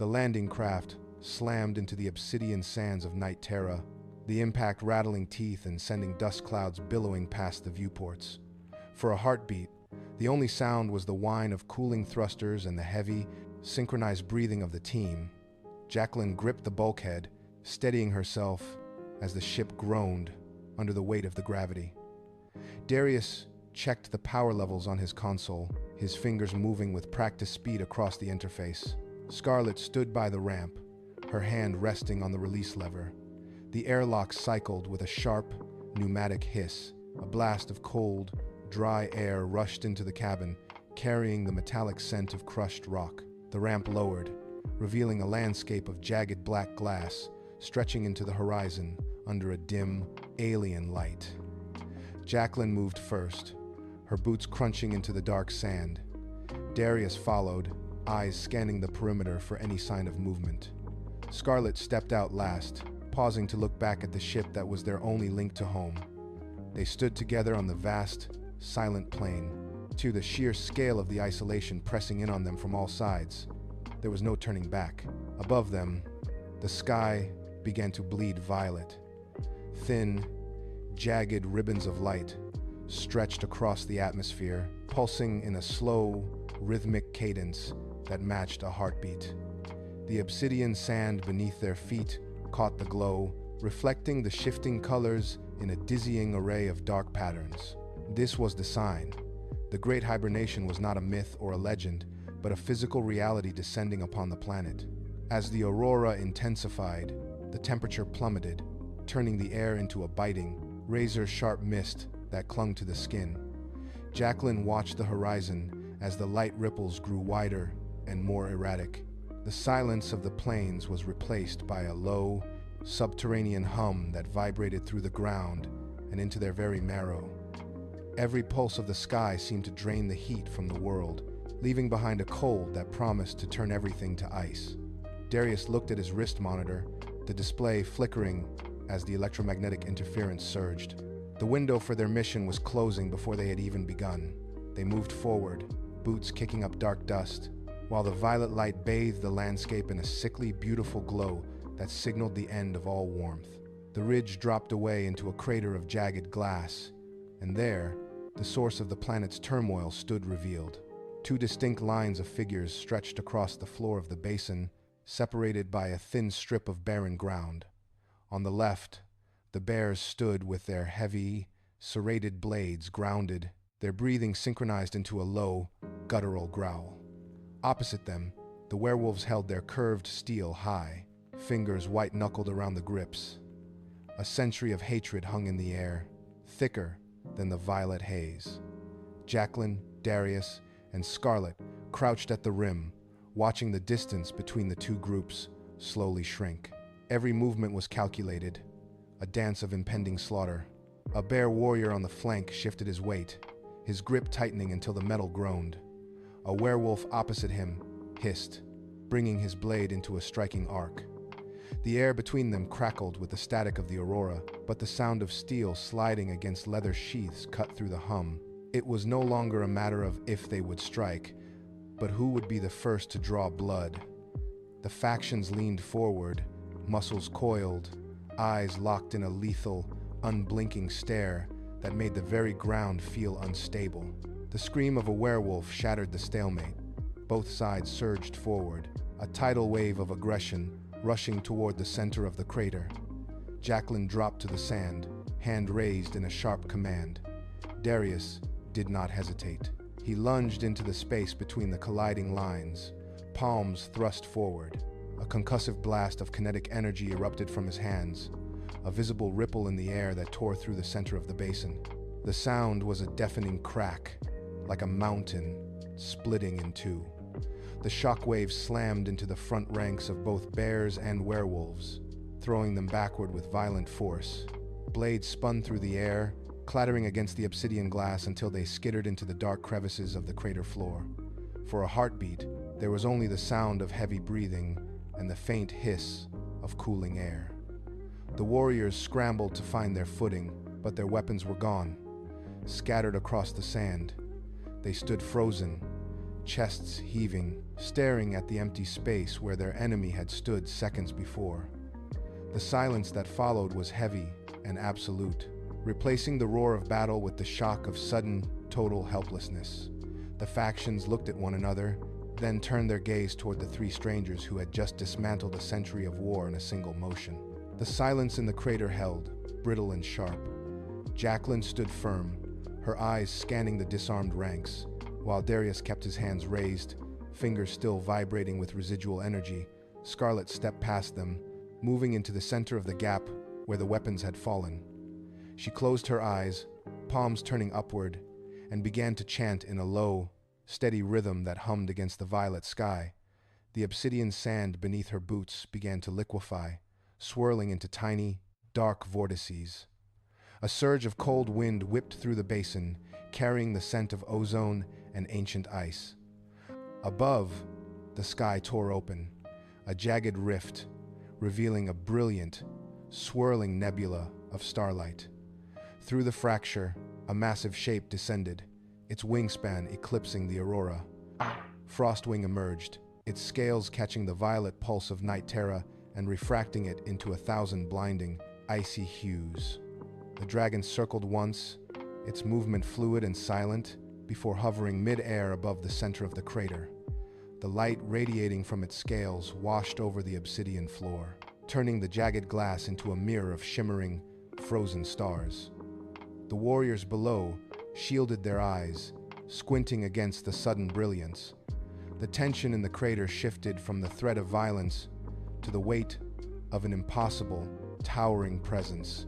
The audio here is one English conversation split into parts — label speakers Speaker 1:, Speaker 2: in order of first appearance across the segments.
Speaker 1: The landing craft slammed into the obsidian sands of Night Terra, the impact rattling teeth and sending dust clouds billowing past the viewports. For a heartbeat, the only sound was the whine of cooling thrusters and the heavy, synchronized breathing of the team. Jacqueline gripped the bulkhead, steadying herself as the ship groaned under the weight of the gravity. Darius checked the power levels on his console, his fingers moving with practiced speed across the interface. Scarlet stood by the ramp, her hand resting on the release lever. The airlock cycled with a sharp, pneumatic hiss. A blast of cold, dry air rushed into the cabin, carrying the metallic scent of crushed rock. The ramp lowered, revealing a landscape of jagged black glass stretching into the horizon under a dim, alien light. Jacqueline moved first, her boots crunching into the dark sand. Darius followed, eyes scanning the perimeter for any sign of movement. Scarlet stepped out last, pausing to look back at the ship that was their only link to home. They stood together on the vast, silent plain, to the sheer scale of the isolation pressing in on them from all sides. There was no turning back. Above them, the sky began to bleed violet. Thin, jagged ribbons of light stretched across the atmosphere, pulsing in a slow, rhythmic cadence that matched a heartbeat. The obsidian sand beneath their feet caught the glow, reflecting the shifting colors in a dizzying array of dark patterns. This was the sign. The Great Hibernation was not a myth or a legend, but a physical reality descending upon the planet. As the aurora intensified, the temperature plummeted, turning the air into a biting, razor-sharp mist that clung to the skin. Jacqueline watched the horizon as the light ripples grew wider and more erratic. The silence of the plains was replaced by a low, subterranean hum that vibrated through the ground and into their very marrow. Every pulse of the sky seemed to drain the heat from the world, leaving behind a cold that promised to turn everything to ice. Darius looked at his wrist monitor, the display flickering as the electromagnetic interference surged. The window for their mission was closing before they had even begun. They moved forward, boots kicking up dark dust, while the violet light bathed the landscape in a sickly, beautiful glow that signaled the end of all warmth. The ridge dropped away into a crater of jagged glass, and there, the source of the planet's turmoil stood revealed. Two distinct lines of figures stretched across the floor of the basin, separated by a thin strip of barren ground. On the left, the bears stood with their heavy, serrated blades grounded, their breathing synchronized into a low, guttural growl. Opposite them, the werewolves held their curved steel high, fingers white-knuckled around the grips. A century of hatred hung in the air, thicker than the violet haze. Jacqueline, Darius, and Scarlet crouched at the rim, watching the distance between the two groups slowly shrink. Every movement was calculated, a dance of impending slaughter. A bear warrior on the flank shifted his weight, his grip tightening until the metal groaned. A werewolf opposite him hissed, bringing his blade into a striking arc. The air between them crackled with the static of the aurora, but the sound of steel sliding against leather sheaths cut through the hum. It was no longer a matter of if they would strike, but who would be the first to draw blood. The factions leaned forward, muscles coiled, eyes locked in a lethal, unblinking stare that made the very ground feel unstable. The scream of a werewolf shattered the stalemate. Both sides surged forward, a tidal wave of aggression rushing toward the center of the crater. Jacqueline dropped to the sand, hand raised in a sharp command. Darius did not hesitate. He lunged into the space between the colliding lines, palms thrust forward. A concussive blast of kinetic energy erupted from his hands, a visible ripple in the air that tore through the center of the basin. The sound was a deafening crack, like a mountain splitting in two. The shockwaves slammed into the front ranks of both bears and werewolves, throwing them backward with violent force. Blades spun through the air, clattering against the obsidian glass until they skittered into the dark crevices of the crater floor. For a heartbeat, there was only the sound of heavy breathing and the faint hiss of cooling air. The warriors scrambled to find their footing, but their weapons were gone. Scattered across the sand, they stood frozen, chests heaving, staring at the empty space where their enemy had stood seconds before. The silence that followed was heavy and absolute, replacing the roar of battle with the shock of sudden, total helplessness. The factions looked at one another, then turned their gaze toward the three strangers who had just dismantled a century of war in a single motion. The silence in the crater held, brittle and sharp. Jacqueline stood firm, her eyes scanning the disarmed ranks, while Darius kept his hands raised, fingers still vibrating with residual energy. Scarlet stepped past them, moving into the center of the gap where the weapons had fallen. She closed her eyes, palms turning upward, and began to chant in a low, steady rhythm that hummed against the violet sky. The obsidian sand beneath her boots began to liquefy, swirling into tiny, dark vortices. A surge of cold wind whipped through the basin, carrying the scent of ozone and ancient ice. Above, the sky tore open, a jagged rift, revealing a brilliant, swirling nebula of starlight. Through the fracture, a massive shape descended, its wingspan eclipsing the aurora. Frostwing emerged, its scales catching the violet pulse of night terra and refracting it into 1,000 blinding, icy hues. The dragon circled once, its movement fluid and silent, before hovering mid-air above the center of the crater. The light radiating from its scales washed over the obsidian floor, turning the jagged glass into a mirror of shimmering, frozen stars. The warriors below shielded their eyes, squinting against the sudden brilliance. The tension in the crater shifted from the threat of violence to the weight of an impossible, towering presence.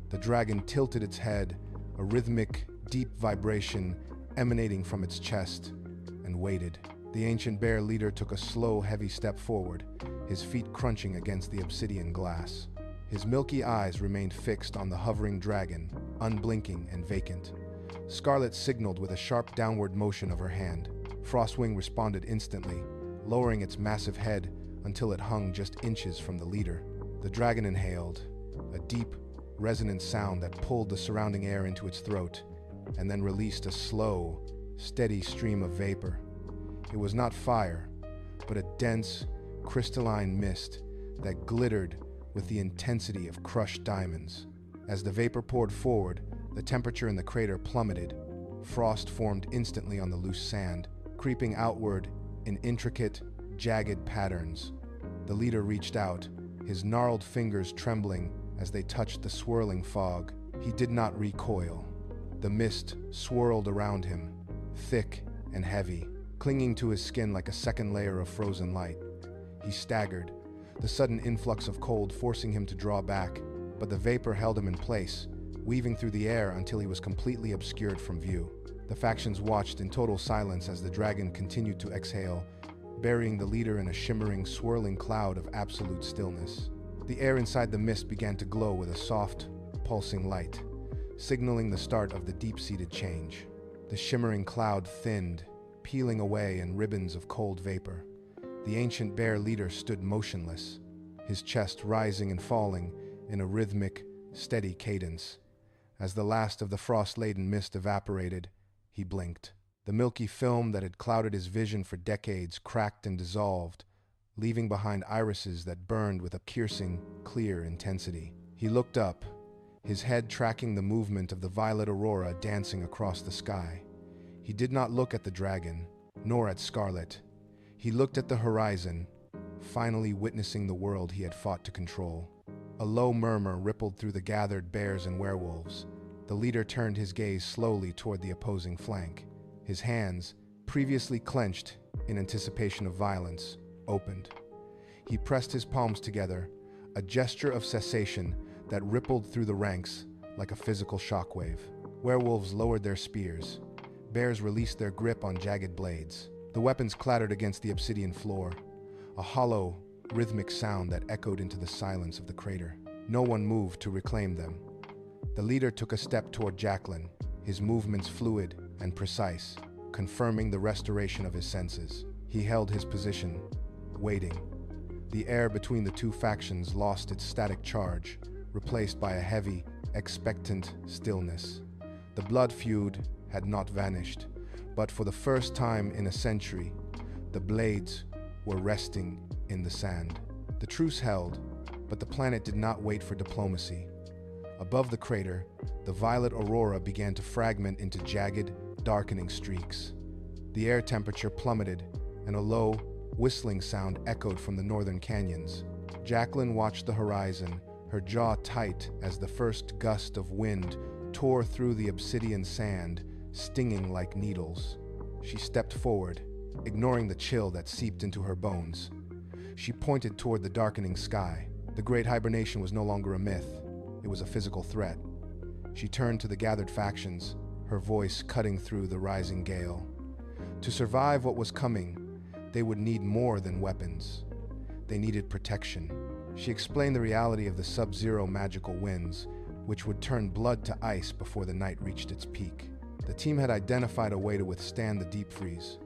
Speaker 1: The dragon tilted its head, a rhythmic, deep vibration emanating from its chest, and waited. The ancient bear leader took a slow, heavy step forward, his feet crunching against the obsidian glass. His milky eyes remained fixed on the hovering dragon, unblinking and vacant. Scarlet signaled with a sharp downward motion of her hand. Frostwing responded instantly, lowering its massive head until it hung just inches from the leader. The dragon inhaled, a deep, resonant sound that pulled the surrounding air into its throat, and then released a slow, steady stream of vapor. It was not fire, but a dense, crystalline mist that glittered with the intensity of crushed diamonds. As the vapor poured forward, the temperature in the crater plummeted. Frost formed instantly on the loose sand, creeping outward in intricate, jagged patterns. The leader reached out, his gnarled fingers trembling as they touched the swirling fog. He did not recoil. The mist swirled around him, thick and heavy, clinging to his skin like a second layer of frozen light. He staggered, the sudden influx of cold forcing him to draw back, but the vapor held him in place, weaving through the air until he was completely obscured from view. The factions watched in total silence as the dragon continued to exhale, burying the leader in a shimmering, swirling cloud of absolute stillness. The air inside the mist began to glow with a soft, pulsing light, signaling the start of the deep-seated change. The shimmering cloud thinned, peeling away in ribbons of cold vapor. The ancient bear leader stood motionless, his chest rising and falling in a rhythmic, steady cadence. As the last of the frost-laden mist evaporated, he blinked. The milky film that had clouded his vision for decades cracked and dissolved, leaving behind irises that burned with a piercing, clear intensity. He looked up, his head tracking the movement of the violet aurora dancing across the sky. He did not look at the dragon, nor at Scarlet. He looked at the horizon, finally witnessing the world he had fought to control. A low murmur rippled through the gathered bears and werewolves. The leader turned his gaze slowly toward the opposing flank. His hands, previously clenched in anticipation of violence, opened. He pressed his palms together, a gesture of cessation that rippled through the ranks like a physical shockwave. Werewolves lowered their spears. Bears released their grip on jagged blades. The weapons clattered against the obsidian floor, a hollow, rhythmic sound that echoed into the silence of the crater. No one moved to reclaim them. The leader took a step toward Jacqueline, his movements fluid and precise, confirming the restoration of his senses. He held his position, waiting. The air between the two factions lost its static charge, replaced by a heavy, expectant stillness. The blood feud had not vanished, But for the first time in a century, the blades were resting in the sand. The truce held, but the planet did not wait for diplomacy. Above the crater, the violet aurora began to fragment into jagged, darkening streaks. The air temperature plummeted, and a low, whistling sound echoed from the northern canyons. Jacqueline watched the horizon, her jaw tight as the first gust of wind tore through the obsidian sand, stinging like needles. She stepped forward, ignoring the chill that seeped into her bones. She pointed toward the darkening sky. The great hibernation was no longer a myth. It was a physical threat. She turned to the gathered factions, her voice cutting through the rising gale. To survive what was coming, they would need more than weapons. They needed protection. She explained the reality of the sub-zero magical winds, which would turn blood to ice before the night reached its peak. The team had identified a way to withstand the deep freeze,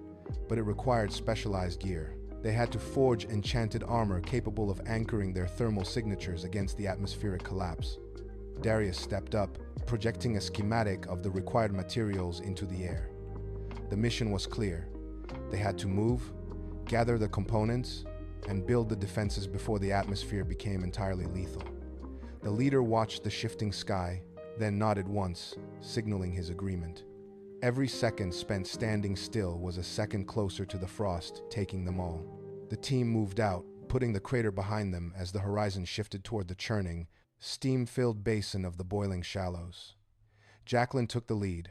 Speaker 1: but it required specialized gear. They had to forge enchanted armor capable of anchoring their thermal signatures against the atmospheric collapse. Darius stepped up, projecting a schematic of the required materials into the air. The mission was clear. They had to move, gather the components, and build the defenses before the atmosphere became entirely lethal. The leader watched the shifting sky, then nodded once, signaling his agreement. Every second spent standing still was a second closer to the frost, taking them all. The team moved out, putting the crater behind them as the horizon shifted toward the churning, steam-filled basin of the boiling shallows. Jacqueline took the lead,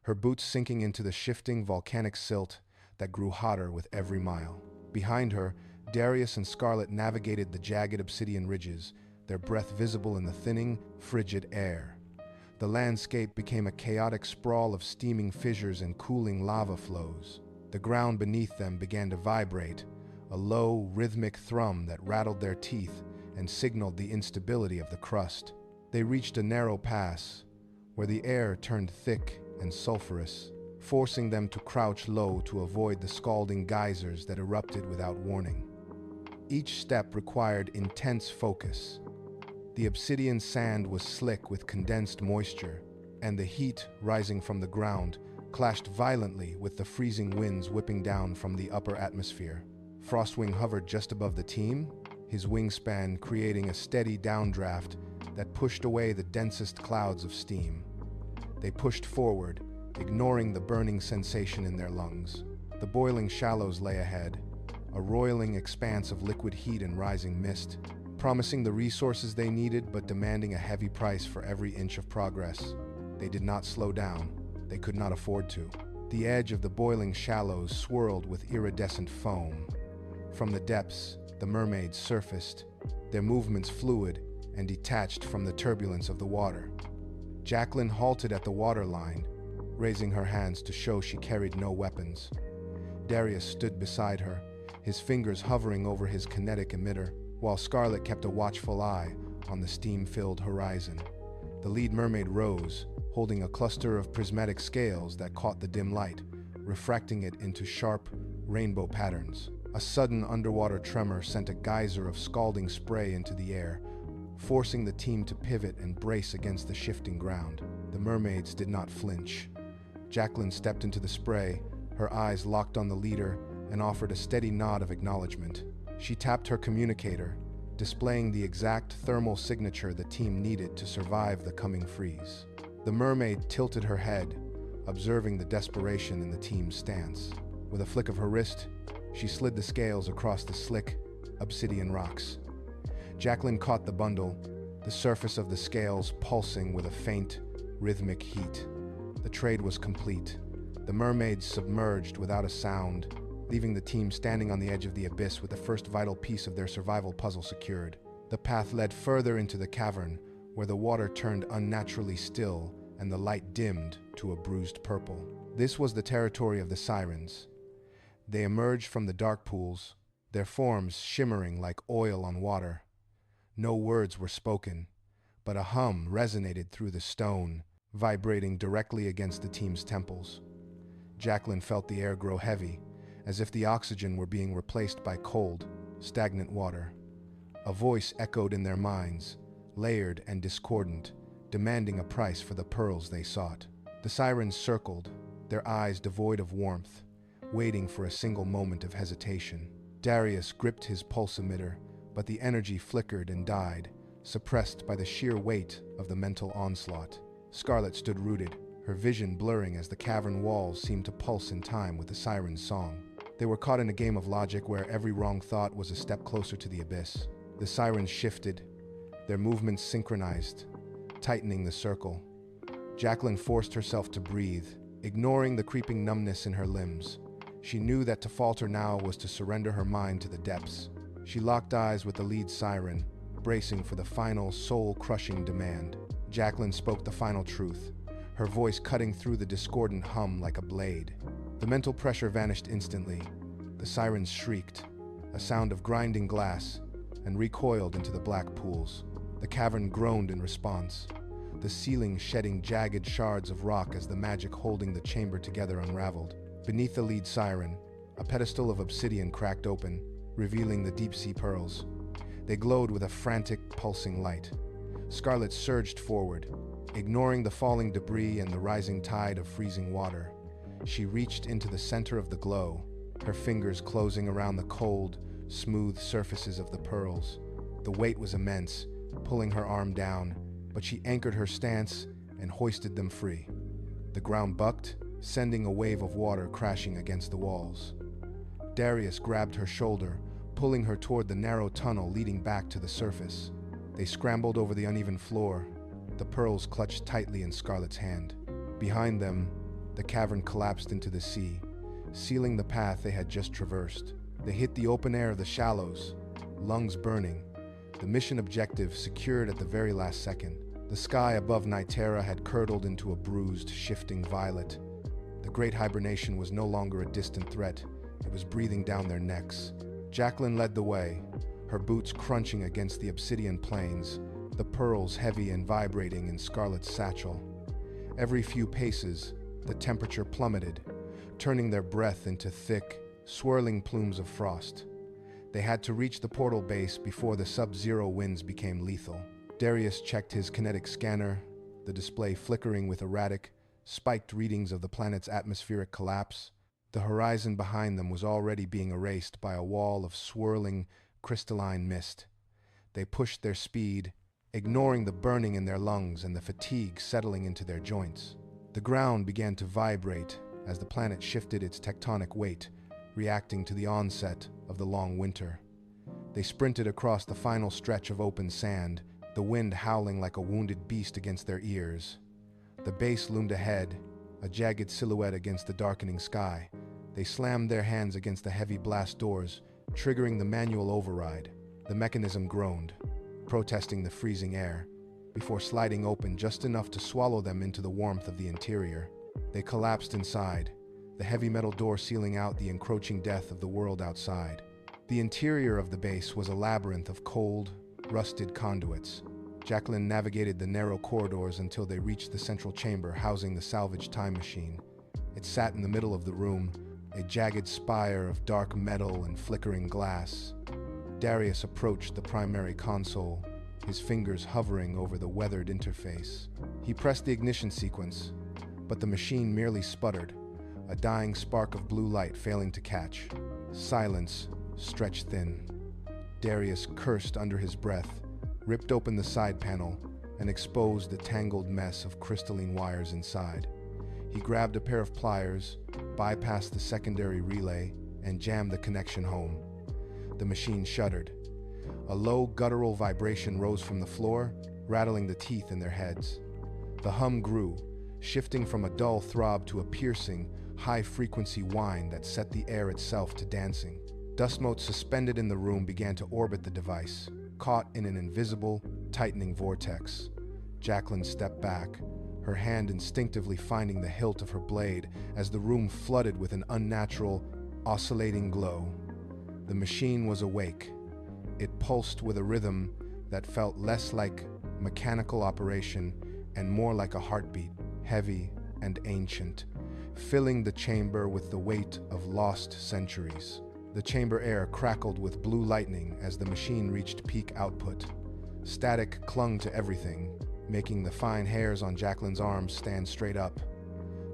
Speaker 1: her boots sinking into the shifting volcanic silt that grew hotter with every mile. Behind her, Darius and Scarlet navigated the jagged obsidian ridges, their breath visible in the thinning, frigid air. The landscape became a chaotic sprawl of steaming fissures and cooling lava flows. The ground beneath them began to vibrate, a low, rhythmic thrum that rattled their teeth and signaled the instability of the crust. They reached a narrow pass, where the air turned thick and sulfurous, forcing them to crouch low to avoid the scalding geysers that erupted without warning. Each step required intense focus. The obsidian sand was slick with condensed moisture, and the heat rising from the ground clashed violently with the freezing winds whipping down from the upper atmosphere. Frostwing hovered just above the team, his wingspan creating a steady downdraft that pushed away the densest clouds of steam. They pushed forward, ignoring the burning sensation in their lungs. The boiling shallows lay ahead, a roiling expanse of liquid heat and rising mist, promising the resources they needed but demanding a heavy price for every inch of progress. They did not slow down. They could not afford to. The edge of the boiling shallows swirled with iridescent foam. From the depths, the mermaids surfaced, their movements fluid and detached from the turbulence of the water. Jacqueline halted at the waterline, raising her hands to show she carried no weapons. Darius stood beside her, his fingers hovering over his kinetic emitter, while Scarlet kept a watchful eye on the steam-filled horizon. The lead mermaid rose, holding a cluster of prismatic scales that caught the dim light, refracting it into sharp, rainbow patterns. A sudden underwater tremor sent a geyser of scalding spray into the air, forcing the team to pivot and brace against the shifting ground. The mermaids did not flinch. Jacqueline stepped into the spray, her eyes locked on the leader, and offered a steady nod of acknowledgement. She tapped her communicator, displaying the exact thermal signature the team needed to survive the coming freeze. The mermaid tilted her head, observing the desperation in the team's stance. With a flick of her wrist, she slid the scales across the slick, obsidian rocks. Jacqueline caught the bundle, the surface of the scales pulsing with a faint, rhythmic heat. The trade was complete. The mermaids submerged without a sound, leaving the team standing on the edge of the abyss with the first vital piece of their survival puzzle secured. The path led further into the cavern, where the water turned unnaturally still and the light dimmed to a bruised purple. This was the territory of the sirens. They emerged from the dark pools, their forms shimmering like oil on water. No words were spoken, but a hum resonated through the stone, vibrating directly against the team's temples. Jacqueline felt the air grow heavy, as if the oxygen were being replaced by cold, stagnant water. A voice echoed in their minds, layered and discordant, demanding a price for the pearls they sought. The sirens circled, their eyes devoid of warmth, waiting for a single moment of hesitation. Darius gripped his pulsometer, but the energy flickered and died, suppressed by the sheer weight of the mental onslaught. Scarlet stood rooted, her vision blurring as the cavern walls seemed to pulse in time with the siren's song. They were caught in a game of logic where every wrong thought was a step closer to the abyss. The sirens shifted, their movements synchronized, tightening the circle. Jacqueline forced herself to breathe, ignoring the creeping numbness in her limbs. She knew that to falter now was to surrender her mind to the depths. She locked eyes with the lead siren, bracing for the final, soul-crushing demand. Jacqueline spoke the final truth, her voice cutting through the discordant hum like a blade. The mental pressure vanished instantly. The sirens shrieked, a sound of grinding glass, and recoiled into the black pools. The cavern groaned in response, the ceiling shedding jagged shards of rock as the magic holding the chamber together unraveled. Beneath the lead siren, a pedestal of obsidian cracked open, revealing the deep-sea pearls. They glowed with a frantic, pulsing light. Scarlet surged forward, ignoring the falling debris and the rising tide of freezing water. She reached into the center of the glow, her fingers closing around the cold, smooth surfaces of the pearls. The weight was immense, pulling her arm down, but she anchored her stance and hoisted them free. The ground bucked, sending a wave of water crashing against the walls. Darius grabbed her shoulder, pulling her toward the narrow tunnel leading back to the surface. They scrambled over the uneven floor, the pearls clutched tightly in Scarlet's hand. Behind them, the cavern collapsed into the sea, sealing the path they had just traversed. They hit the open air of the shallows, lungs burning, the mission objective secured at the very last second. The sky above Nitera had curdled into a bruised, shifting violet. The great hibernation was no longer a distant threat. It was breathing down their necks. Jacqueline led the way, her boots crunching against the obsidian plains, the pearls heavy and vibrating in Scarlet's satchel. Every few paces, the temperature plummeted, turning their breath into thick, swirling plumes of frost. They had to reach the portal base before the sub-zero winds became lethal. Darius checked his kinetic scanner, the display flickering with erratic, spiked readings of the planet's atmospheric collapse. The horizon behind them was already being erased by a wall of swirling, crystalline mist. They pushed their speed, ignoring the burning in their lungs and the fatigue settling into their joints. The ground began to vibrate as the planet shifted its tectonic weight, reacting to the onset of the long winter. They sprinted across the final stretch of open sand, the wind howling like a wounded beast against their ears. The base loomed ahead, a jagged silhouette against the darkening sky. They slammed their hands against the heavy blast doors, triggering the manual override. The mechanism groaned, protesting the freezing air, before sliding open just enough to swallow them into the warmth of the interior. They collapsed inside, the heavy metal door sealing out the encroaching death of the world outside. The interior of the base was a labyrinth of cold, rusted conduits. Jacqueline navigated the narrow corridors until they reached the central chamber housing the salvaged time machine. It sat in the middle of the room, a jagged spire of dark metal and flickering glass. Darius approached the primary console, his fingers hovering over the weathered interface. He pressed the ignition sequence, but the machine merely sputtered, a dying spark of blue light failing to catch. Silence stretched thin. Darius cursed under his breath, ripped open the side panel, and exposed the tangled mess of crystalline wires inside. He grabbed a pair of pliers, bypassed the secondary relay, and jammed the connection home. The machine shuddered. A low, guttural vibration rose from the floor, rattling the teeth in their heads. The hum grew, shifting from a dull throb to a piercing, high-frequency whine that set the air itself to dancing. Dust motes suspended in the room began to orbit the device, caught in an invisible, tightening vortex. Jacqueline stepped back, her hand instinctively finding the hilt of her blade as the room flooded with an unnatural, oscillating glow. The machine was awake. It pulsed with a rhythm that felt less like mechanical operation and more like a heartbeat, heavy and ancient, filling the chamber with the weight of lost centuries. The chamber air crackled with blue lightning as the machine reached peak output. Static clung to everything, making the fine hairs on Jacqueline's arms stand straight up.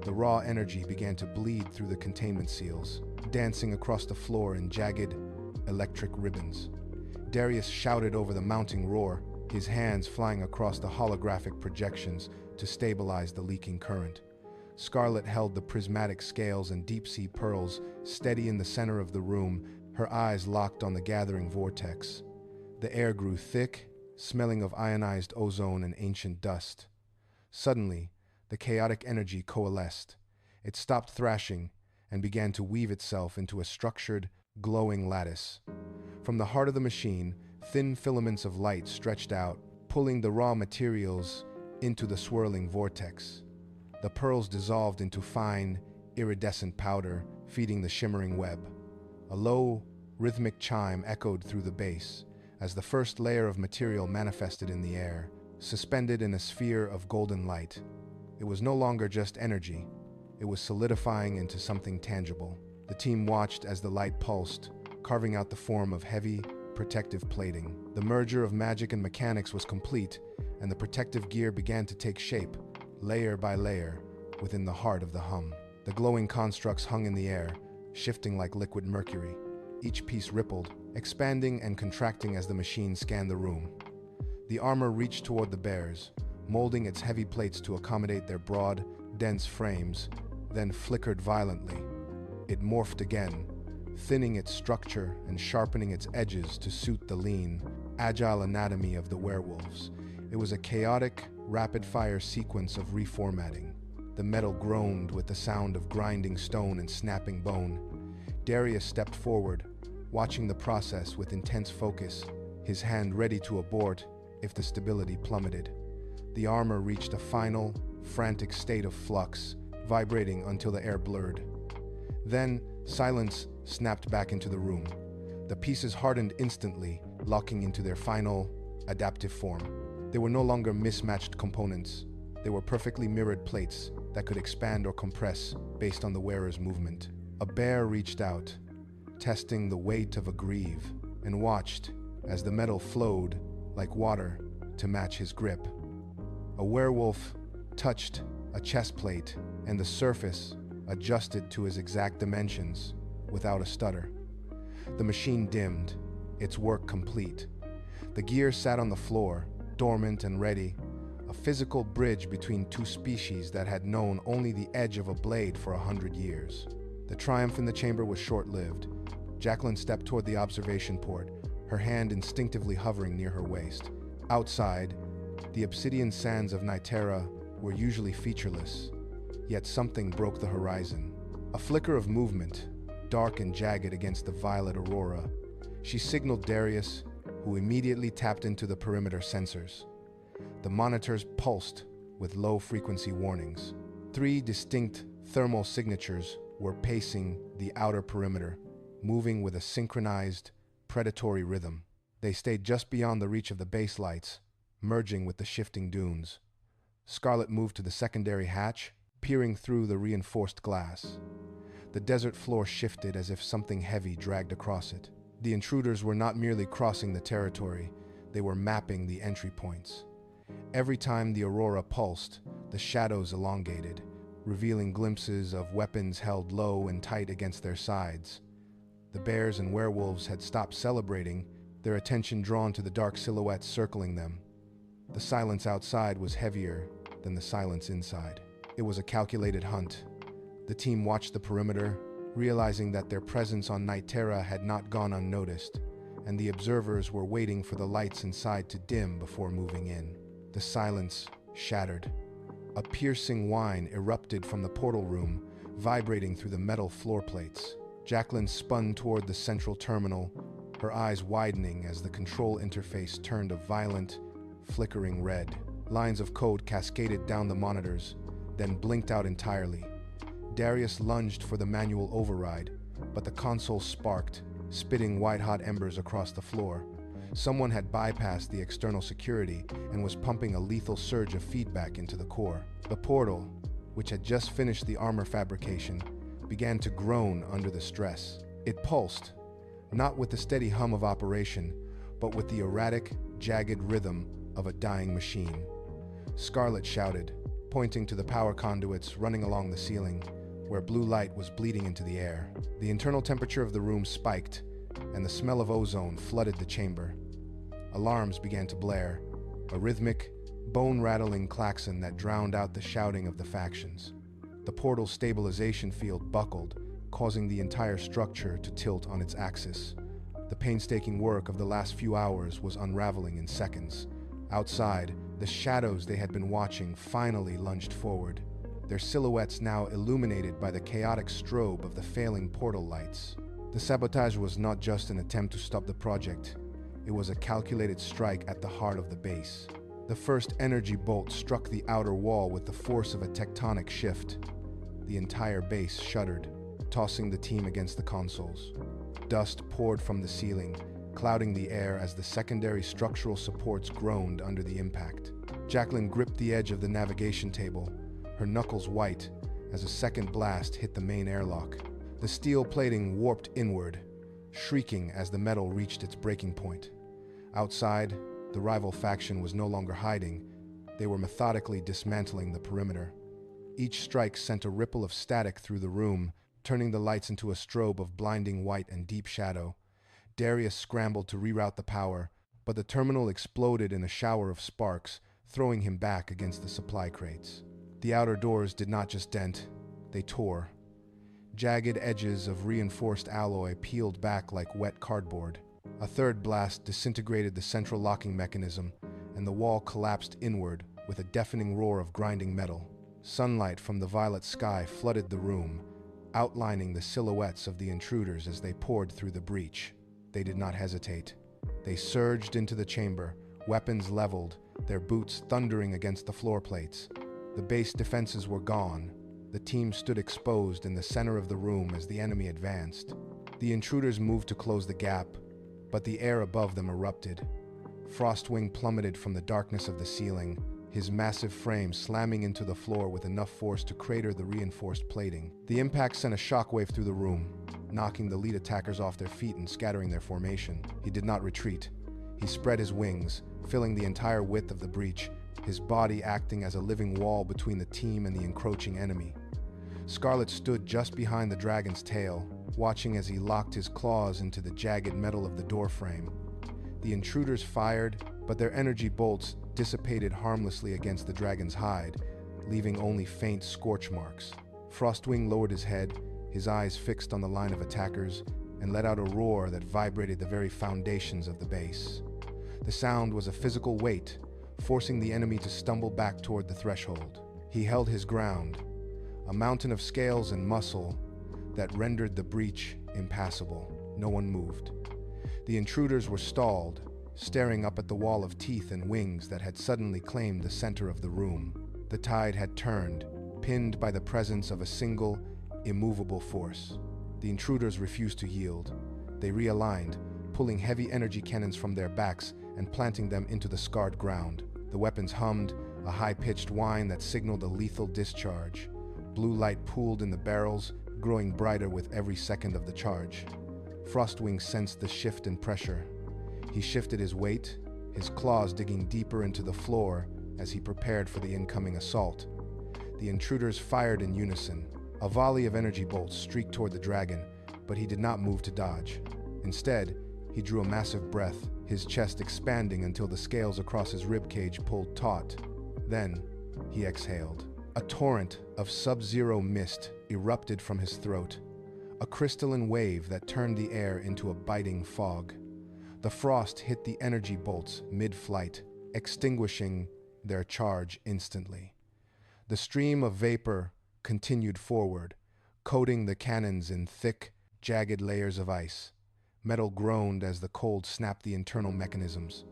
Speaker 1: The raw energy began to bleed through the containment seals, dancing across the floor in jagged, electric ribbons. Darius shouted over the mounting roar, his hands flying across the holographic projections to stabilize the leaking current. Scarlet held the prismatic scales and deep-sea pearls steady in the center of the room, her eyes locked on the gathering vortex. The air grew thick, smelling of ionized ozone and ancient dust. Suddenly, the chaotic energy coalesced. It stopped thrashing and began to weave itself into a structured, glowing lattice. From the heart of the machine, thin filaments of light stretched out, pulling the raw materials into the swirling vortex. The pearls dissolved into fine, iridescent powder, feeding the shimmering web. A low, rhythmic chime echoed through the base as the first layer of material manifested in the air, suspended in a sphere of golden light. It was no longer just energy. It was solidifying into something tangible. The team watched as the light pulsed, carving out the form of heavy, protective plating. The merger of magic and mechanics was complete, and the protective gear began to take shape, layer by layer, within the heart of the hum. The glowing constructs hung in the air, shifting like liquid mercury. Each piece rippled, expanding and contracting as the machine scanned the room. The armor reached toward the bears, molding its heavy plates to accommodate their broad, dense frames, then flickered violently. It morphed again, thinning its structure and sharpening its edges to suit the lean, agile anatomy of the werewolves. It was a chaotic, rapid-fire sequence of reformatting. The metal groaned with the sound of grinding stone and snapping bone. Darius stepped forward, watching the process with intense focus, his hand ready to abort if the stability plummeted. The armor reached a final, frantic state of flux, vibrating until the air blurred. Then, silence snapped back into the room. The pieces hardened instantly, locking into their final, adaptive form. They were no longer mismatched components. They were perfectly mirrored plates that could expand or compress based on the wearer's movement. A bear reached out, testing the weight of a greave, and watched as the metal flowed like water to match his grip. A werewolf touched a chest plate, and the surface adjusted to his exact dimensions without a stutter. The machine dimmed, its work complete. The gear sat on the floor, dormant and ready, a physical bridge between two species that had known only the edge of a blade for 100 years. The triumph in the chamber was short-lived. Jacqueline stepped toward the observation port, her hand instinctively hovering near her waist. Outside, the obsidian sands of Nitera were usually featureless, yet something broke the horizon. A flicker of movement, dark and jagged against the violet aurora. She signaled Darius, who immediately tapped into the perimeter sensors. The monitors pulsed with low-frequency warnings. 3 distinct thermal signatures were pacing the outer perimeter, moving with a synchronized, predatory rhythm. They stayed just beyond the reach of the base lights, merging with the shifting dunes. Scarlet moved to the secondary hatch, peering through the reinforced glass. The desert floor shifted as if something heavy dragged across it. The intruders were not merely crossing the territory, they were mapping the entry points. Every time the aurora pulsed, the shadows elongated, revealing glimpses of weapons held low and tight against their sides. The bears and werewolves had stopped celebrating, their attention drawn to the dark silhouettes circling them. The silence outside was heavier than the silence inside. It was a calculated hunt. The team watched the perimeter, realizing that their presence on Nitera had not gone unnoticed, and the observers were waiting for the lights inside to dim before moving in. The silence shattered. A piercing whine erupted from the portal room, vibrating through the metal floor plates. Jacqueline spun toward the central terminal, her eyes widening as the control interface turned a violent, flickering red. Lines of code cascaded down the monitors, then blinked out entirely. Darius lunged for the manual override, but the console sparked, spitting white-hot embers across the floor. Someone had bypassed the external security and was pumping a lethal surge of feedback into the core. The portal, which had just finished the armor fabrication, began to groan under the stress. It pulsed, not with the steady hum of operation, but with the erratic, jagged rhythm of a dying machine. Scarlet shouted, pointing to the power conduits running along the ceiling, where blue light was bleeding into the air. The internal temperature of the room spiked, and the smell of ozone flooded the chamber. Alarms began to blare, a rhythmic, bone-rattling klaxon that drowned out the shouting of the factions. The portal stabilization field buckled, causing the entire structure to tilt on its axis. The painstaking work of the last few hours was unraveling in seconds. Outside, the shadows they had been watching finally lunged forward, their silhouettes now illuminated by the chaotic strobe of the failing portal lights. The sabotage was not just an attempt to stop the project, it was a calculated strike at the heart of the base. The first energy bolt struck the outer wall with the force of a tectonic shift. The entire base shuddered, tossing the team against the consoles. Dust poured from the ceiling, clouding the air as the secondary structural supports groaned under the impact. Jacqueline gripped the edge of the navigation table, her knuckles white as a second blast hit the main airlock. The steel plating warped inward, shrieking as the metal reached its breaking point. Outside, the rival faction was no longer hiding. They were methodically dismantling the perimeter. Each strike sent a ripple of static through the room, turning the lights into a strobe of blinding white and deep shadow. Darius scrambled to reroute the power, but the terminal exploded in a shower of sparks, throwing him back against the supply crates. The outer doors did not just dent, they tore. Jagged edges of reinforced alloy peeled back like wet cardboard. A third blast disintegrated the central locking mechanism, and the wall collapsed inward with a deafening roar of grinding metal. Sunlight from the violet sky flooded the room, outlining the silhouettes of the intruders as they poured through the breach. They did not hesitate. They surged into the chamber, weapons leveled, their boots thundering against the floor plates. The base defenses were gone. The team stood exposed in the center of the room as the enemy advanced. The intruders moved to close the gap, but the air above them erupted. Frostwing plummeted from the darkness of the ceiling, his massive frame slamming into the floor with enough force to crater the reinforced plating. The impact sent a shockwave through the room, knocking the lead attackers off their feet and scattering their formation. He did not retreat. He spread his wings, filling the entire width of the breach, his body acting as a living wall between the team and the encroaching enemy. Scarlet stood just behind the dragon's tail, watching as he locked his claws into the jagged metal of the doorframe. The intruders fired, but their energy bolts dissipated harmlessly against the dragon's hide, leaving only faint scorch marks. Frostwing lowered his head, his eyes fixed on the line of attackers, and let out a roar that vibrated the very foundations of the base. The sound was a physical weight, forcing the enemy to stumble back toward the threshold. He held his ground, a mountain of scales and muscle that rendered the breach impassable. No one moved. The intruders were stalled, staring up at the wall of teeth and wings that had suddenly claimed the center of the room. The tide had turned, pinned by the presence of a single, immovable force. The intruders refused to yield. They realigned, pulling heavy energy cannons from their backs and planting them into the scarred ground. The weapons hummed, a high-pitched whine that signaled a lethal discharge. Blue light pooled in the barrels, growing brighter with every second of the charge. Frostwing sensed the shift in pressure. He shifted his weight, his claws digging deeper into the floor as he prepared for the incoming assault. The intruders fired in unison. A volley of energy bolts streaked toward the dragon, but he did not move to dodge. Instead, he drew a massive breath, his chest expanding until the scales across his ribcage pulled taut. Then, he exhaled. A torrent of sub-zero mist erupted from his throat, a crystalline wave that turned the air into a biting fog. The frost hit the energy bolts mid-flight, extinguishing their charge instantly. The stream of vapor continued forward, coating the cannons in thick, jagged layers of ice. Metal groaned as the cold snapped the internal mechanisms.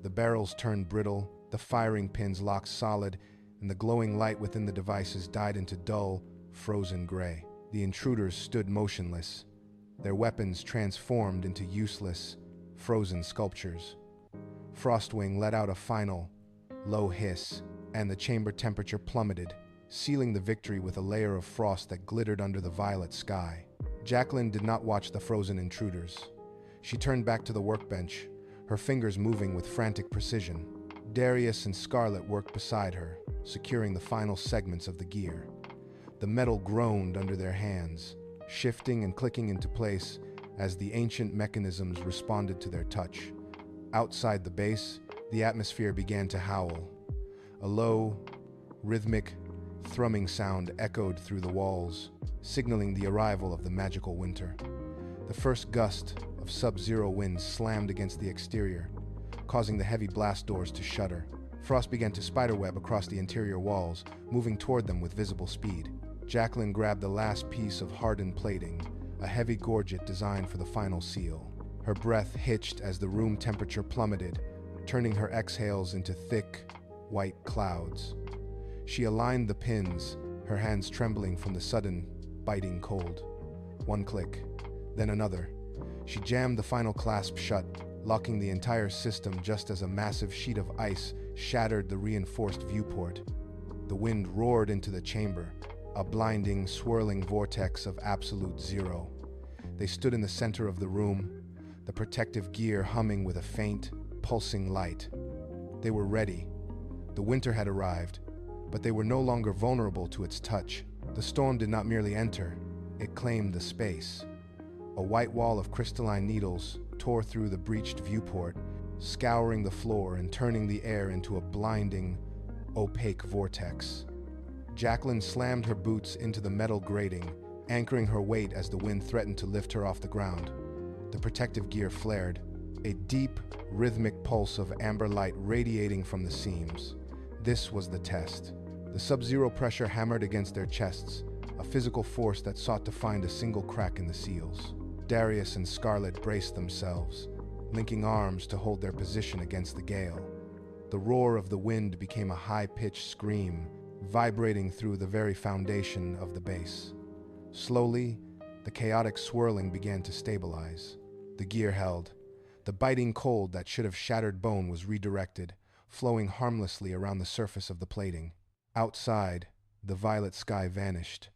Speaker 1: The barrels turned brittle, the firing pins locked solid, and the glowing light within the devices died into dull, frozen gray. The intruders stood motionless, their weapons transformed into useless, frozen sculptures. Frostwing let out a final, low hiss, and the chamber temperature plummeted, sealing the victory with a layer of frost that glittered under the violet sky. Jacqueline did not watch the frozen intruders. She turned back to the workbench, her fingers moving with frantic precision. Darius and Scarlet worked beside her, securing the final segments of the gear. The metal groaned under their hands, shifting and clicking into place as the ancient mechanisms responded to their touch. Outside the base, the atmosphere began to howl. A low, rhythmic, thrumming sound echoed through the walls, signaling the arrival of the magical winter. The first gust of sub-zero wind slammed against the exterior, causing the heavy blast doors to shudder. Frost began to spiderweb across the interior walls, moving toward them with visible speed. Jacqueline grabbed the last piece of hardened plating, a heavy gorget designed for the final seal. Her breath hitched as the room temperature plummeted, turning her exhales into thick, white clouds. She aligned the pins, her hands trembling from the sudden, biting cold. One click, then another. She jammed the final clasp shut, locking the entire system just as a massive sheet of ice shattered the reinforced viewport. The wind roared into the chamber, a blinding, swirling vortex of absolute zero. They stood in the center of the room, the protective gear humming with a faint, pulsing light. They were ready. The winter had arrived, but they were no longer vulnerable to its touch. The storm did not merely enter, it claimed the space. A white wall of crystalline needles tore through the breached viewport, scouring the floor and turning the air into a blinding, opaque vortex. Jacqueline slammed her boots into the metal grating, anchoring her weight as the wind threatened to lift her off the ground. The protective gear flared, a deep, rhythmic pulse of amber light radiating from the seams. This was the test. The sub-zero pressure hammered against their chests, a physical force that sought to find a single crack in the seals. Darius and Scarlet braced themselves, linking arms to hold their position against the gale. The roar of the wind became a high-pitched scream, vibrating through the very foundation of the base. Slowly, the chaotic swirling began to stabilize. The gear held. The biting cold that should have shattered bone was redirected, flowing harmlessly around the surface of the plating. Outside, the violet sky vanished,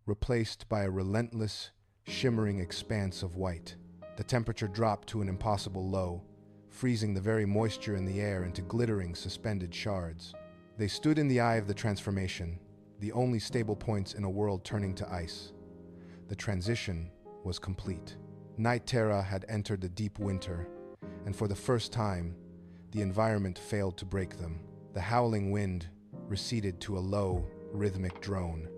Speaker 1: replaced by a relentless, shimmering expanse of white. The temperature dropped to an impossible low, freezing the very moisture in the air into glittering, suspended shards. They stood in the eye of the transformation, the only stable points in a world turning to ice. The transition was complete. Night Terra had entered the deep winter, and for the first time, the environment failed to break them. The howling wind receded to a low, rhythmic drone.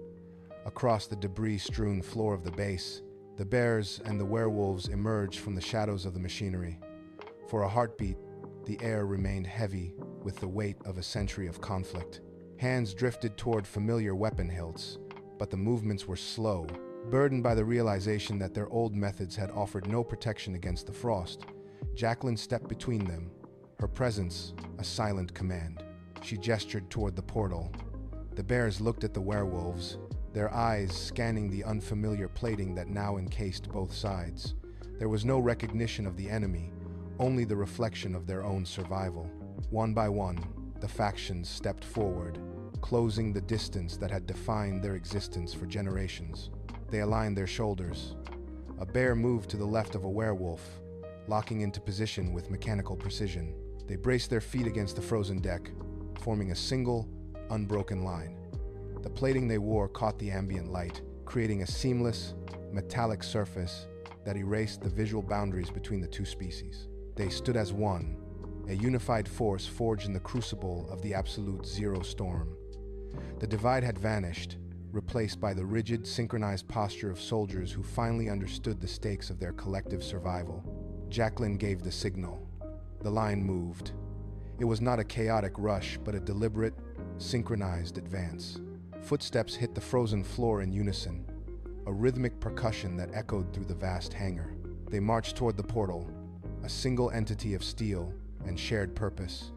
Speaker 1: Across the debris-strewn floor of the base, the bears and the werewolves emerged from the shadows of the machinery. For a heartbeat, the air remained heavy with the weight of a century of conflict. Hands drifted toward familiar weapon hilts, but the movements were slow, burdened by the realization that their old methods had offered no protection against the frost. Jacqueline stepped between them, her presence a silent command. She gestured toward the portal. The bears looked at the werewolves, their eyes scanning the unfamiliar plating that now encased both sides. There was no recognition of the enemy, only the reflection of their own survival. One by one, the factions stepped forward, closing the distance that had defined their existence for generations. They aligned their shoulders. A bear moved to the left of a werewolf, locking into position with mechanical precision. They braced their feet against the frozen deck, forming a single, unbroken line. The plating they wore caught the ambient light, creating a seamless, metallic surface that erased the visual boundaries between the two species. They stood as one, a unified force forged in the crucible of the absolute zero storm. The divide had vanished, replaced by the rigid, synchronized posture of soldiers who finally understood the stakes of their collective survival. Jacqueline gave the signal. The line moved. It was not a chaotic rush, but a deliberate, synchronized advance. Footsteps hit the frozen floor in unison, a rhythmic percussion that echoed through the vast hangar. They marched toward the portal, a single entity of steel and shared purpose.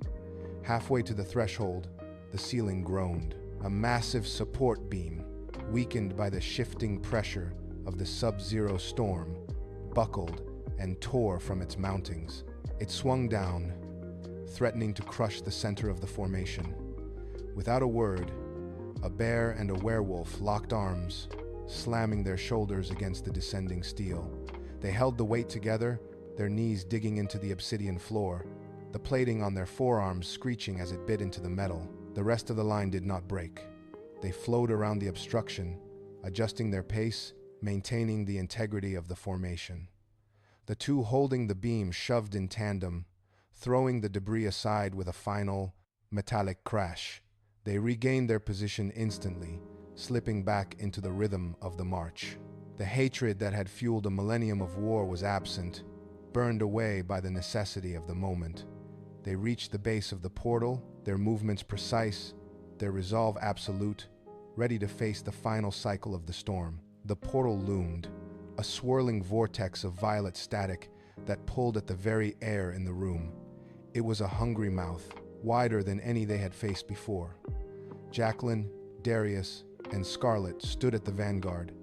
Speaker 1: Halfway to the threshold, the ceiling groaned. A massive support beam, weakened by the shifting pressure of the sub-zero storm, buckled and tore from its mountings. It swung down, threatening to crush the center of the formation. Without a word, a bear and a werewolf locked arms, slamming their shoulders against the descending steel. They held the weight together, their knees digging into the obsidian floor, the plating on their forearms screeching as it bit into the metal. The rest of the line did not break. They flowed around the obstruction, adjusting their pace, maintaining the integrity of the formation. The two holding the beam shoved in tandem, throwing the debris aside with a final, metallic crash. They regained their position instantly, slipping back into the rhythm of the march. The hatred that had fueled a millennium of war was absent, burned away by the necessity of the moment. They reached the base of the portal, their movements precise, their resolve absolute, ready to face the final cycle of the storm. The portal loomed, a swirling vortex of violet static that pulled at the very air in the room. It was a hungry mouth, wider than any they had faced before. Jacqueline, Darius, and Scarlet stood at the vanguard,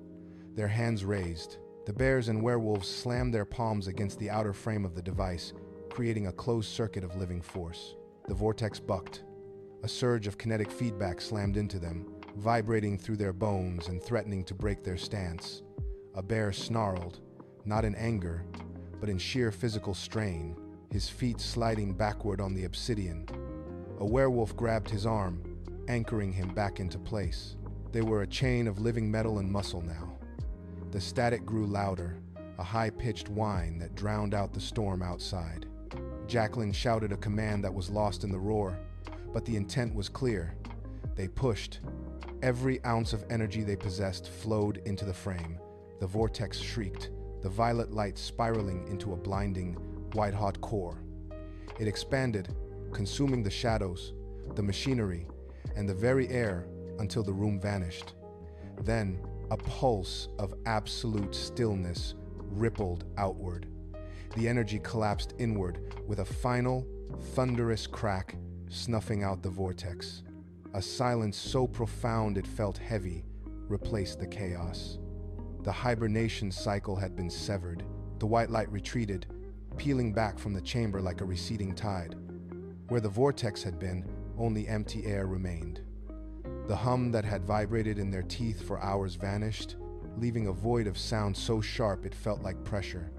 Speaker 1: their hands raised. The bears and werewolves slammed their palms against the outer frame of the device, creating a closed circuit of living force. The vortex bucked. A surge of kinetic feedback slammed into them, vibrating through their bones and threatening to break their stance. A bear snarled, not in anger, but in sheer physical strain, his feet sliding backward on the obsidian. A werewolf grabbed his arm, anchoring him back into place. They were a chain of living metal and muscle now. The static grew louder, a high-pitched whine that drowned out the storm outside. Jacqueline shouted a command that was lost in the roar, but the intent was clear. They pushed. Every ounce of energy they possessed flowed into the frame. The vortex shrieked, the violet light spiraling into a blinding, white-hot core. It expanded, consuming the shadows, the machinery, and the very air until the room vanished. Then, a pulse of absolute stillness rippled outward. The energy collapsed inward with a final, thunderous crack, snuffing out the vortex. A silence so profound it felt heavy replaced the chaos. The hibernation cycle had been severed. The white light retreated, peeling back from the chamber like a receding tide. Where the vortex had been, only empty air remained. The hum that had vibrated in their teeth for hours vanished, leaving a void of sound so sharp it felt like pressure.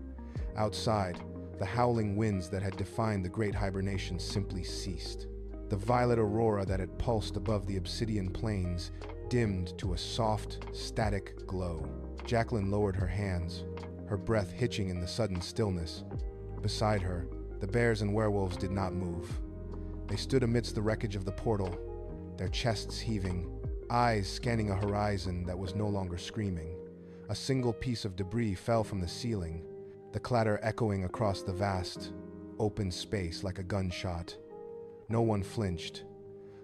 Speaker 1: Outside, the howling winds that had defined the great hibernation simply ceased. The violet aurora that had pulsed above the obsidian plains dimmed to a soft, static glow. Jacqueline lowered her hands, her breath hitching in the sudden stillness. Beside her, the bears and werewolves did not move. They stood amidst the wreckage of the portal, their chests heaving, eyes scanning a horizon that was no longer screaming. A single piece of debris fell from the ceiling, the clatter echoing across the vast, open space like a gunshot. No one flinched.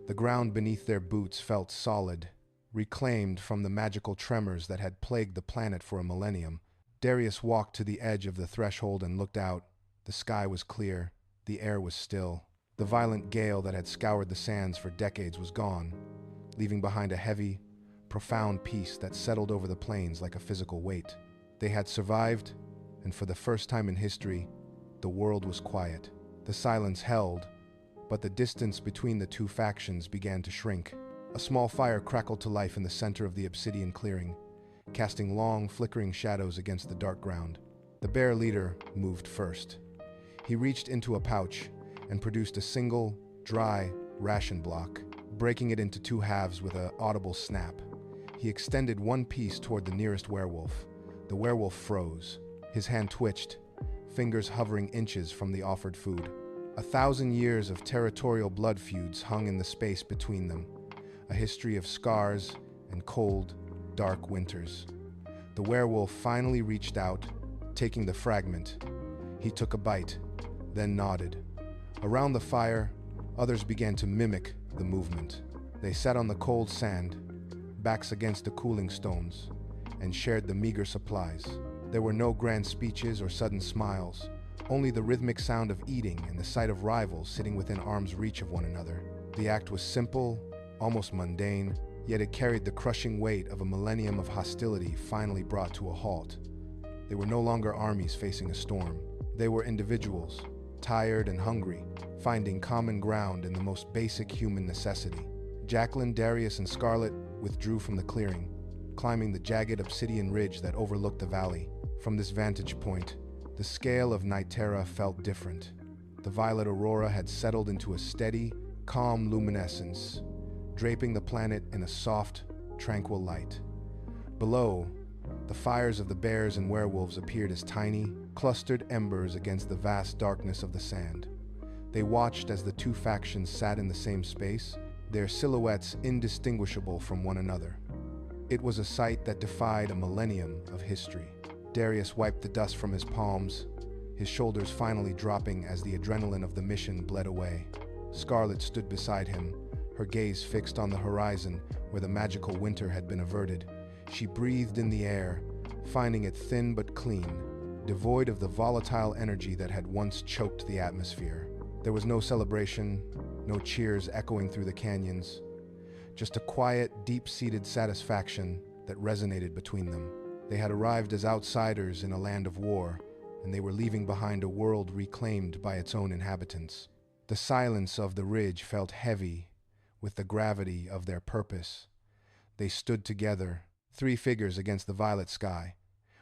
Speaker 1: The ground beneath their boots felt solid, reclaimed from the magical tremors that had plagued the planet for a millennium. Darius walked to the edge of the threshold and looked out. The sky was clear, the air was still. The violent gale that had scoured the sands for decades was gone, leaving behind a heavy, profound peace that settled over the plains like a physical weight. They had survived, and for the first time in history, the world was quiet. The silence held, but the distance between the two factions began to shrink. A small fire crackled to life in the center of the obsidian clearing, casting long, flickering shadows against the dark ground. The bear leader moved first. He reached into a pouch and produced a single, dry ration block, breaking it into two halves with an audible snap. He extended one piece toward the nearest werewolf. The werewolf froze. His hand twitched, fingers hovering inches from the offered food. 1,000 years of territorial blood feuds hung in the space between them, a history of scars and cold, dark winters. The werewolf finally reached out, taking the fragment. He took a bite, then nodded. Around the fire, others began to mimic the movement. They sat on the cold sand, backs against the cooling stones, and shared the meager supplies. There were no grand speeches or sudden smiles, only the rhythmic sound of eating and the sight of rivals sitting within arm's reach of one another. The act was simple, almost mundane, yet it carried the crushing weight of a millennium of hostility finally brought to a halt. They were no longer armies facing a storm. They were individuals, tired and hungry, finding common ground in the most basic human necessity. Jacqueline, Darius, and Scarlet withdrew from the clearing, climbing the jagged obsidian ridge that overlooked the valley. From this vantage point, the scale of Night Terra felt different. The violet aurora had settled into a steady, calm luminescence, draping the planet in a soft, tranquil light. Below, the fires of the bears and werewolves appeared as tiny, clustered embers against the vast darkness of the sand. They watched as the two factions sat in the same space, their silhouettes indistinguishable from one another. It was a sight that defied a millennium of history. Darius wiped the dust from his palms, his shoulders finally dropping as the adrenaline of the mission bled away. Scarlet stood beside him, her gaze fixed on the horizon where the magical winter had been averted. She breathed in the air, finding it thin but clean, devoid of the volatile energy that had once choked the atmosphere. There was no celebration, no cheers echoing through the canyons, just a quiet, deep-seated satisfaction that resonated between them. They had arrived as outsiders in a land of war, and they were leaving behind a world reclaimed by its own inhabitants. The silence of the ridge felt heavy with the gravity of their purpose. They stood together, three figures against the violet sky,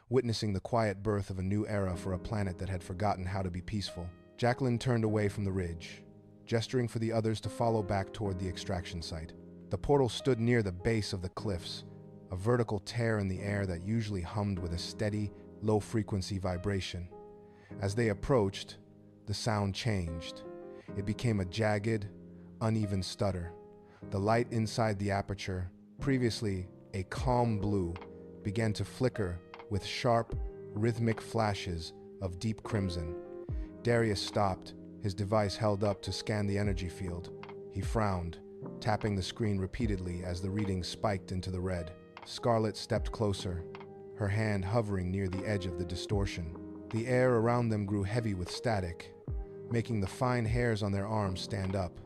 Speaker 1: witnessing the quiet birth of a new era for a planet that had forgotten how to be peaceful. Jacqueline turned away from the ridge, gesturing for the others to follow back toward the extraction site. The portal stood near the base of the cliffs, a vertical tear in the air that usually hummed with a steady, low-frequency vibration. As they approached, the sound changed. It became a jagged, uneven stutter. The light inside the aperture, previously a calm blue, began to flicker with sharp, rhythmic flashes of deep crimson. Darius stopped, his device held up to scan the energy field. He frowned, tapping the screen repeatedly as the readings spiked into the red. Scarlet stepped closer, her hand hovering near the edge of the distortion. The air around them grew heavy with static, making the fine hairs on their arms stand up.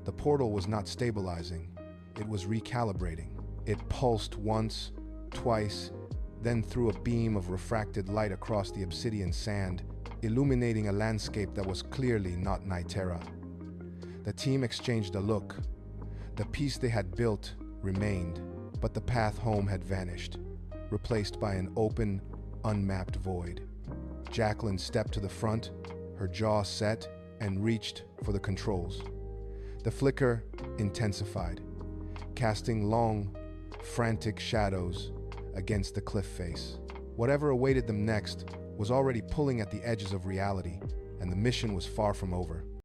Speaker 1: The portal was not stabilizing, it was recalibrating. It pulsed once, twice, then threw a beam of refracted light across the obsidian sand, illuminating a landscape that was clearly not Nitera. The team exchanged a look. The piece they had built remained, but the path home had vanished, replaced by an open, unmapped void. Jacqueline stepped to the front, her jaw set, and reached for the controls. The flicker intensified, casting long, frantic shadows against the cliff face. Whatever awaited them next was already pulling at the edges of reality, and the mission was far from over.